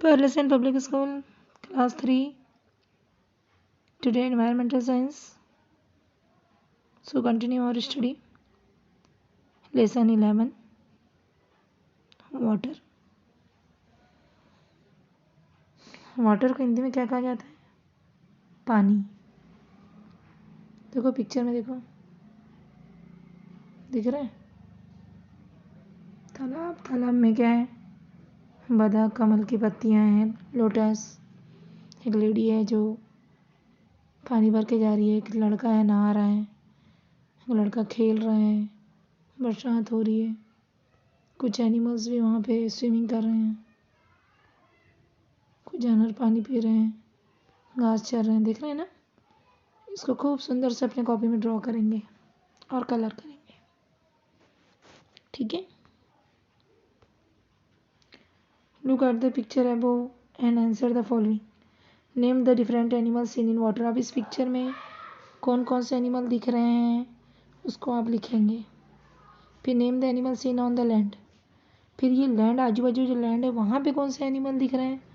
Pearlescent Public School, Class 3. Today, Environmental Science. So, continue our study. Lesson 11. Water. Water को हिंदी में क्या कहा जाता है? पानी. देखो पिक्चर में, देखो दिख रहा है तालाब. तालाब में क्या है? बतख, कमल की पत्तियां हैं, लोटस. एक लेडी है जो पानी भर के जा रही है. एक लड़का है नहा रहा है. एक लड़का खेल रहा है. बरसात हो रही है. कुछ एनिमल्स भी वहाँ पे स्विमिंग कर रहे हैं. कुछ जानवर पानी पी रहे हैं, घास चर रहे हैं. देख रहे हैं ना? इसको खूब सुंदर से अपने कॉपी में ड्रॉ करेंगे और कलर करेंगे. ठीक है. Look at the picture above and answer the following. Name the different animals seen in water. अब इस पिक्चर में कौन कौन से एनिमल दिख रहे हैं उसको आप लिखेंगे. फिर name the animal seen on the land. फिर ये लैंड, आजू बाजू जो लैंड है वहाँ पे कौन से एनिमल दिख रहे हैं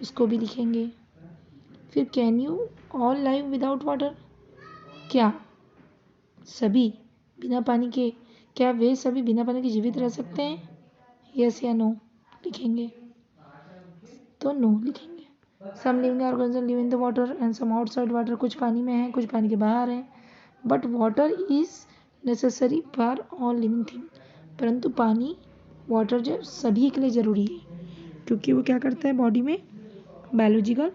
उसको भी लिखेंगे. फिर can you all live without water. क्या सभी बिना पानी के, क्या वे सभी बिना पानी के जीवित रह सकते हैं? यस या नो लिखेंगे. तो नो लिखेंगे. Some living organism live in the water and some outside water. कुछ पानी में है, कुछ पानी के बाहर है. But water is necessary for all living thing. परंतु पानी, वाटर जो सभी के लिए ज़रूरी है क्योंकि वो क्या करता है बॉडी में बायोलॉजिकल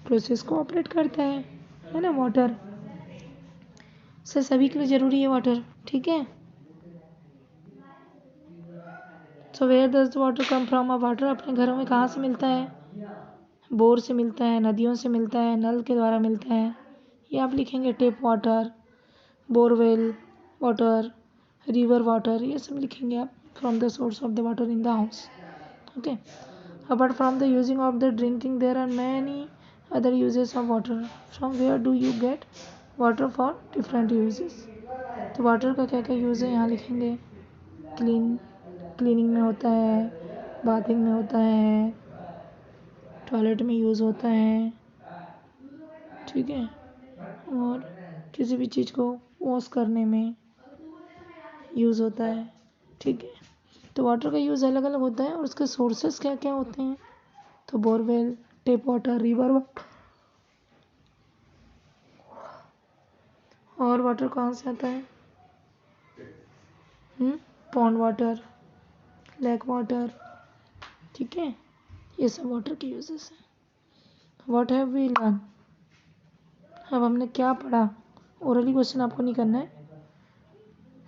प्रोसेस को ऑपरेट करता है ना. वाटर से सभी के लिए ज़रूरी है वाटर. ठीक है. So where does the water come from. अब वाटर अपने घरों में कहाँ से मिलता है? बोर से मिलता है, नदियों से मिलता है, नल के द्वारा मिलता है. ये आप लिखेंगे. Tape water, borewell water, river water, ये सब लिखेंगे आप. From the source of the water in the house. Okay. Apart from the using of the drinking, there are many other uses of water. From where do you get water for different uses? तो water का क्या क्या use है यहाँ लिखेंगे. Cleaning में होता है, बाथिंग में होता है, टॉयलेट में यूज़ होता है. ठीक है. और किसी भी चीज़ को वॉश करने में यूज़ होता है. ठीक है. तो वाटर का यूज़ अलग अलग होता है और उसके सोर्सेस क्या क्या होते हैं. तो borewell, tap water, river water. और वाटर कहाँ से आता है? Pond water, lake water. ठीक है. ये सब वाटर के यूजेस हैं. What have we learn. अब हमने क्या पढ़ा. ओरली क्वेश्चन आपको नहीं करना है,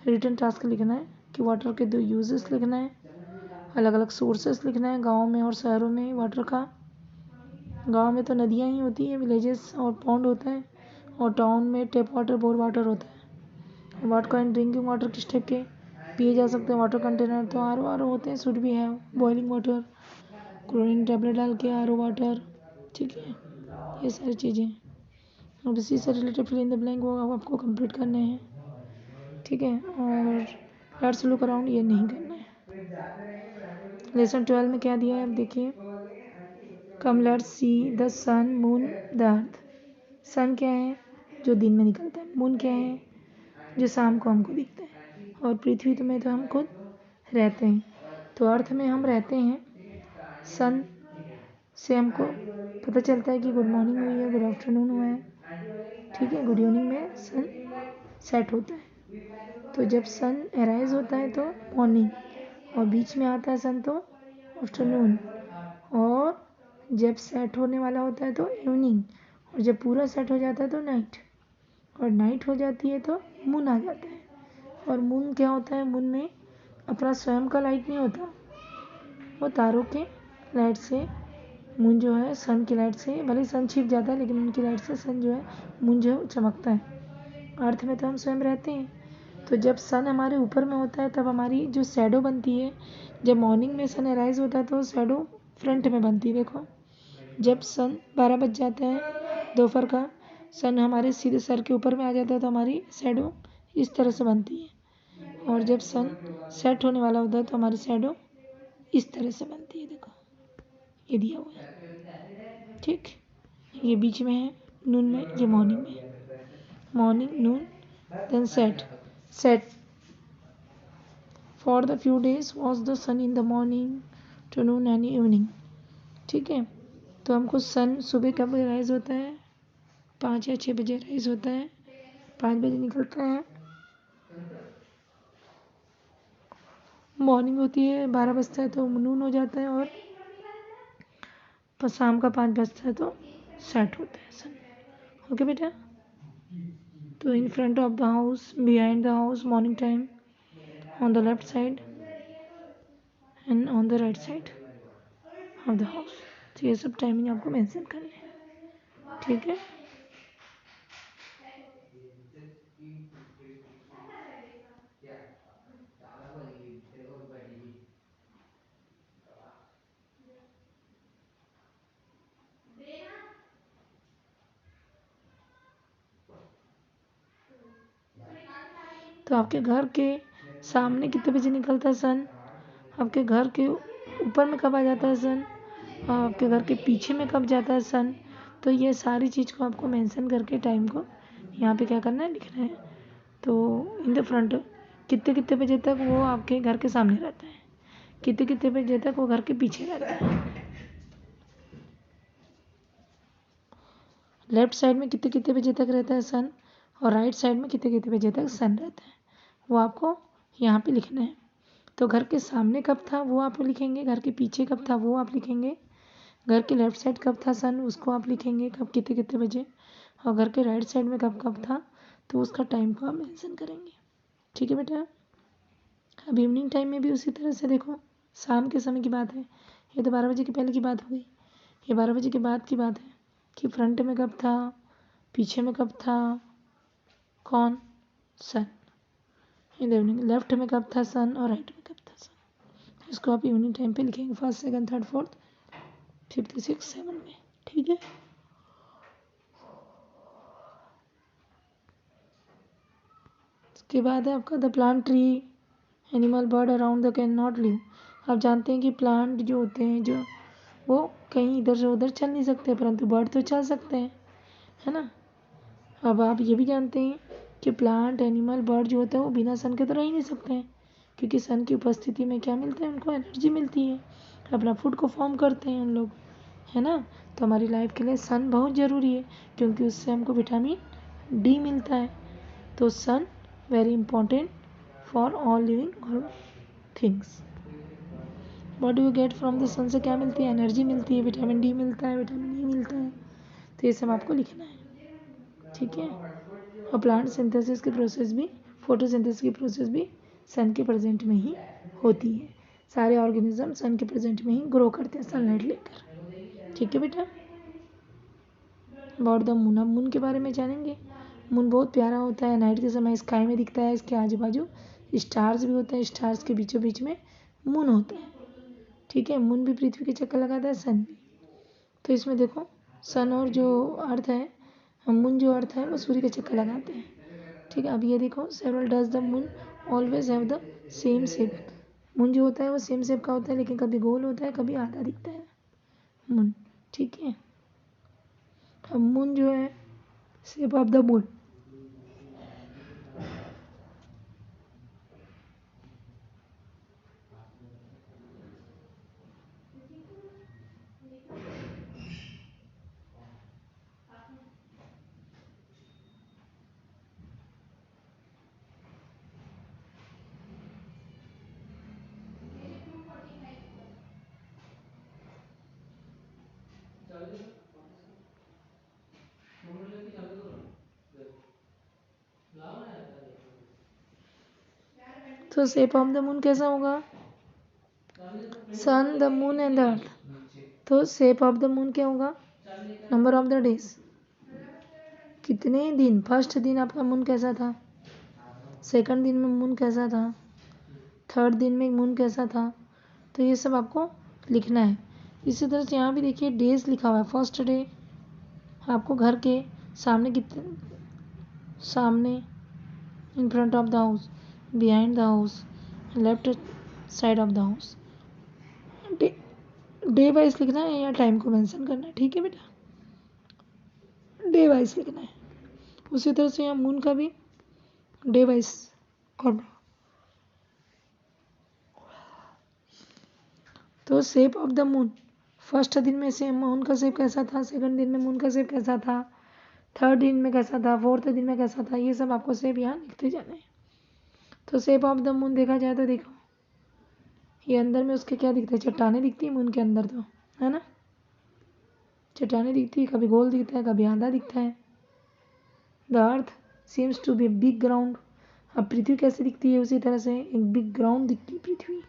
रिटन टास्क लिखना है कि वाटर के 2 यूजेस लिखना है, अलग अलग सोर्सेस लिखना है. गाँव में और शहरों में वाटर का, गाँव में तो नदियाँ ही होती हैं, विलेजेस और पॉन्ड होता है, और टाउन में टेप वाटर, बोर वाटर होता है. वाट काइंड ड्रिंकिंग वाटर किस टाइप के पिए जा सकते हैं. वाटर कंटेनर तो आर होते हैं, शुड भी है. बॉइलिंग वाटर, क्लोरीन टैबलेट डाल के आर वाटर. ठीक है. ये सारी चीज़ें. अब इसी से related fill in the blank वो आपको कंप्लीट करने हैं. ठीक है. और लेट्स लुक अराउंड ये नहीं करना है. लेसन 12 में क्या दिया है अब देखिए. Come let's see the sun, moon, the earth. Sun क्या है? जो दिन में निकलता है. मून क्या है? जो शाम को हमको दिखता है. और पृथ्वी तो में तो हम खुद रहते हैं. तो अर्थ में हम रहते हैं. सन से हमको पता चलता है कि गुड मॉर्निंग हुई है, गुड आफ्टरनून हुआ है. ठीक है. गुड इवनिंग में सन सेट होता है. तो जब सन अराइज होता है तो मॉर्निंग, और बीच में आता है सन तो आफ्टरनून, और जब सेट होने वाला होता है तो इवनिंग, और जब पूरा सेट हो जाता है तो नाइट, और नाइट हो जाती है तो मून आ जाता है. और मून क्या होता है? मून में अपना स्वयं का लाइट नहीं होता, वो तारों के लाइट से मून जो है सन की लाइट से, भले सन छिप जाता है लेकिन उनकी लाइट से सन जो है, मून जो है वो चमकता है. अर्थ में तो हम स्वयं रहते हैं. तो जब सन हमारे ऊपर में होता है तब हमारी जो शैडो बनती है, जब मॉर्निंग में सन अराइज होता है तो शैडो फ्रंट में बनती है. देखो जब सन 12 बज जाता है दोपहर का, सन हमारे सीधे सर के ऊपर में आ जाता है तो हमारी शैडो इस तरह से बनती है. और जब सन सेट होने वाला होता है तो हमारी शैडो इस तरह से बनती है. देखो ये दिया हुआ है, ठीक। ये बीच में है नून में, ये मॉर्निंग में, morning noon then set. Set for the few days was the sun in the morning to noon and evening, ठीक है। तो हमको सन सुबह कब राइज होता है, 5 या 6 बजे राइज होता है, 5 बजे निकलता है, मॉर्निंग होती है, 12 बजता है तो नून हो जाता है, और शाम का 5 बजता है तो सेट होता है सन। ओके बेटा। तो in front of the house, behind the house morning time, on the left side and on the right side of the house. तो ये सब टाइमिंग आपको मेंशन करनी है, ठीक है। तो आपके घर के सामने कितने बजे निकलता है सन, आपके घर के ऊपर में कब आ जाता है सन, और आपके घर के पीछे में कब जाता है सन। तो ये सारी चीज़ को आपको मेंशन करके टाइम को यहाँ पे क्या करना है, लिखना है। तो इन द फ्रंट कितने कितने बजे तक वो आपके घर के सामने रहता है, कितने कितने बजे तक वो घर के पीछे रहता है, लेफ्ट साइड में कितने कितने बजे तक रहता है सन, और राइट साइड में कितने कितने बजे तक सन रहता है, वो आपको यहाँ पे लिखना है। तो घर के सामने कब था वो आप लिखेंगे, घर के पीछे कब था वो आप लिखेंगे, घर के लेफ्ट साइड कब था सन उसको आप लिखेंगे कब कितने कितने बजे, और घर के राइट साइड में कब कब था तो उसका टाइम को आप मेंशन करेंगे, ठीक है बेटा। अब इवनिंग टाइम में भी उसी तरह से देखो, शाम के समय की बात है, ये तो 12 बजे के पहले की बात हो गई, ये 12 बजे के बाद की बात है कि फ्रंट में कब था, पीछे में कब था, कौन, सन। इन द इवनिंग लेफ्ट में कब था सन और राइट में कब था सन, इसको आप इवनिंग टाइम पे लिखेंगे, first second third fourth fifth six seven में, ठीक है। उसके बाद है आपका the plant tree animal bird around the can not live. आप जानते हैं कि प्लांट जो होते हैं जो वो कहीं इधर से उधर चल नहीं सकते, परंतु बर्ड तो चल सकते हैं, है ना। अब आप ये भी जानते हैं कि प्लांट एनिमल बर्ड जो होता है वो बिना सन के तो रह ही नहीं सकते हैं, क्योंकि सन की उपस्थिति में क्या मिलता है, उनको एनर्जी मिलती है, अपना फूड को फॉर्म करते हैं उन लोग, है ना। तो हमारी लाइफ के लिए सन बहुत ज़रूरी है, क्योंकि उससे हमको विटामिन डी मिलता है। तो sun very important for all living things. What do you get from the sun, से क्या मिलती है, एनर्जी मिलती है, विटामिन डी मिलता है, विटामिन ई मिलता है। तो ये सब आपको लिखना है, ठीक है। और प्लांट सिंथेसिस की प्रोसेस भी, फोटोसिंथेसिस की प्रोसेस भी सन के प्रेजेंट में ही होती है। सारे ऑर्गेनिज्म सन के प्रेजेंट में ही ग्रो करते हैं सनलाइट लेकर, ठीक है बेटा। अबाउट द मून, अब मून के बारे में जानेंगे। मून बहुत प्यारा होता है, नाइट के समय स्काई में दिखता है, इसके आजू बाजू स्टार्स भी होते हैं, स्टार्स के बीचों बीच में मून होता है, ठीक है। मून भी पृथ्वी के चक्कर लगाता है, सन भी। तो इसमें देखो सन और जो अर्थ है, मून जो अर्थ है वो सूर्य के चक्कर लगाते हैं, ठीक है। अब ये देखो several does the moon always have the same shape. Moon जो होता है वो सेम शेप का होता है, लेकिन कभी गोल होता है, कभी आधा दिखता है मून, ठीक है। अब मून जो है शेप ऑफ द मून, तो शेप ऑफ द मून कैसा होगा, sun the moon and the earth. तो शेप ऑफ द मून क्या होगा, नंबर ऑफ द डेज, कितने दिन, फर्स्ट दिन आपका मून कैसा था, सेकंड दिन में मून कैसा था, थर्ड दिन में मून कैसा था। तो ये सब आपको लिखना है। इसी तरह से यहाँ भी देखिए डेज लिखा हुआ है, फर्स्ट डे आपको घर के सामने कितने, सामने, in front of the house, behind the house, left side of the house. Day wise लिखना है या टाइम को मेंशन करना है, ठीक है बेटा, डे वाइज लिखना है। उसी तरह से यहाँ मून का भी डे वाइज करना। तो shape of the moon, first दिन में से मून का शेप कैसा था, सेकंड दिन में मून का शेप कैसा था, थर्ड दिन में कैसा था, फोर्थ दिन में कैसा था, ये सब आपको शेप यहाँ लिखते जाना है। तो शेप ऑफ द मून देखा जाए तो देखो ये अंदर में उसके क्या दिखता है, चट्टानें दिखती है मून के अंदर, तो है ना, चट्टानें दिखती है, कभी गोल दिखता है कभी आधा दिखता है। The earth seems to be big ground, अब पृथ्वी कैसे दिखती है, उसी तरह से एक बिग ग्राउंड दिखती है पृथ्वी,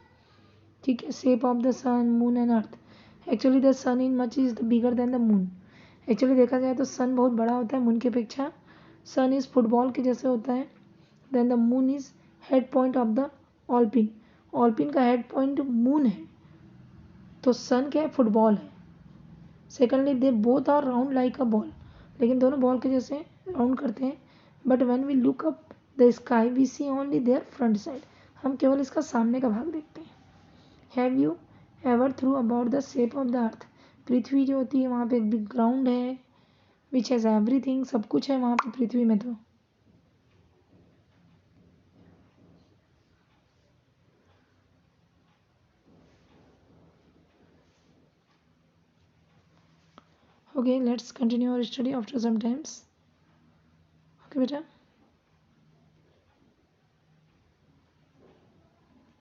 ठीक है। Shape of the sun moon and earth, actually the sun in much is bigger than the moon, actually देखा जाए तो सन बहुत बड़ा होता है मून की अपेक्षा, सन इज फुटबॉल के जैसे होता है, then the moon is head point of the alpin, alpin का हेड पॉइंट मून है, तो सन क्या है, फुटबॉल है। Secondly they both are round like a ball, लेकिन दोनों बॉल के जैसे राउंड करते हैं, but when we look up the sky we see only their front side, हम केवल इसका सामने का भाग देखते हैं। Have you ever through about the shape of the earth, पृथ्वी जो होती है वहाँ पे एक बिग ग्राउंड है विच हैज़ एवरीथिंग, सब कुछ है वहाँ पे पृथ्वी में। तो okay, let's continue our study after some times, okay बेटा।